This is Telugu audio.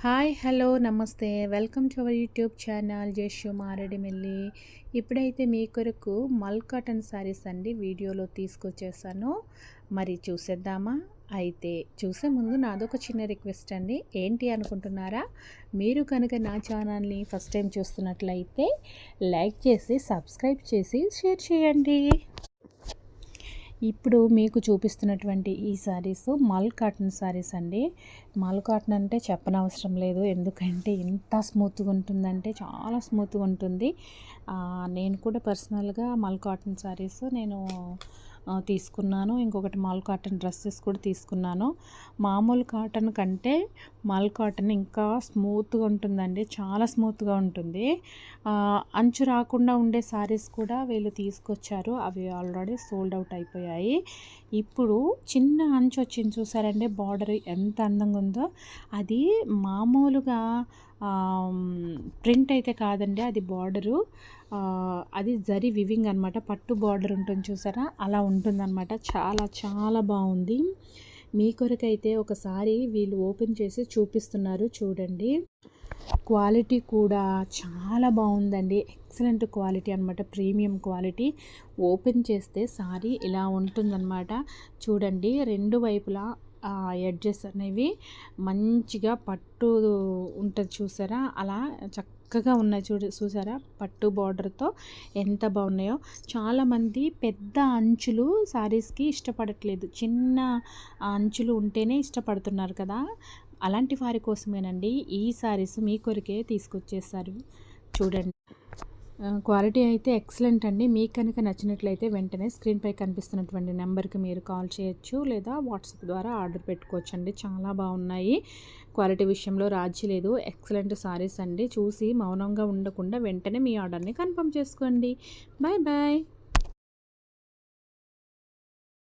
హాయ్ హలో నమస్తే welcome to our YouTube channel Jeshu Maredumilli. ఇప్పుడైతే మీ కొరకు మల్ కాటన్ శారీస్ అండి వీడియోలో తీసుకొచ్చేసాను. మరి చూసేద్దామా? అయితే చూసే ముందు నాదొక చిన్న రిక్వెస్ట్ అండి. ఏంటి అనుకుంటున్నారా? మీరు కనుక నా ఛానల్ని ఫస్ట్ టైం చూస్తున్నట్లయితే లైక్ చేసి సబ్స్క్రైబ్ చేసి షేర్ చేయండి. ఇప్పుడు మీకు చూపిస్తున్నటువంటి ఈ శారీస్ మల్ కాటన్ శారీస్ అండి. మల్ కాటన్ అంటే చెప్పనవసరం లేదు, ఎందుకంటే ఎంత స్మూత్గా ఉంటుందంటే చాలా స్మూత్గా ఉంటుంది. నేను కూడా పర్సనల్గా మల్ కాటన్ శారీస్ తీసుకున్నాను. ఇంకొకటి మల్ కాటన్ డ్రెస్సెస్ కూడా తీసుకున్నాను. మామూలు కాటన్ కంటే మల్ కాటన్ ఇంకా స్మూత్గా ఉంటుందండి, చాలా స్మూత్గా ఉంటుంది. అంచు రాకుండా ఉండే శారీస్ కూడా వీళ్ళు తీసుకొచ్చారు, అవి ఆల్రెడీ సోల్డ్ అవుట్ అయిపోయాయి. ఇప్పుడు చిన్న అంచు వచ్చింది చూసారండి, బార్డర్ ఎంత అందంగా ఉందో. అది మామూలుగా ప్రింట్ అయితే కాదండి, అది బార్డరు, అది జరీ వివింగ్ అనమాట. పట్టు బార్డర్ ఉంటుంది చూసారా, అలా ఉంటుందన్నమాట. చాలా చాలా బాగుంది. మీ కొరకైతే ఒకసారి వీళ్ళు ఓపెన్ చేసి చూపిస్తున్నారు, చూడండి. క్వాలిటీ కూడా చాలా బాగుందండి, ఎక్సలెంట్ క్వాలిటీ అనమాట, ప్రీమియం క్వాలిటీ. ఓపెన్ చేస్తే సారీ ఇలా ఉంటుందన్నమాట. చూడండి, రెండు వైపులా ఎడ్జెస్ అనేవి మంచిగా పట్టు ఉంటుంది చూసారా, అలా చక్కగా ఉన్నాయి. చూసారా, పట్టు బార్డర్తో ఎంత బాగున్నాయో. చాలామంది పెద్ద అంచులు శారీస్కి ఇష్టపడట్లేదు, చిన్న అంచులు ఉంటేనే ఇష్టపడుతున్నారు కదా. అలాంటి వారి కోసమేనండి ఈ శారీస్ మీ కొరికే తీసుకొచ్చేసారు. చూడండి, క్వాలిటీ అయితే ఎక్సలెంట్ అండి. మీకు కనుక నచ్చినట్లయితే వెంటనే స్క్రీన్పై కనిపిస్తున్నటువంటి నెంబర్కి మీరు కాల్ చేయొచ్చు, లేదా వాట్సాప్ ద్వారా ఆర్డర్ పెట్టుకోవచ్చు అండి. చాలా బాగున్నాయి, క్వాలిటీ విషయంలో రాజీ లేదు. ఎక్సలెంట్ శారీస్ అండి. చూసి మౌనంగా ఉండకుండా వెంటనే మీ ఆర్డర్ని కన్ఫర్మ్ చేసుకోండి. Bye bye.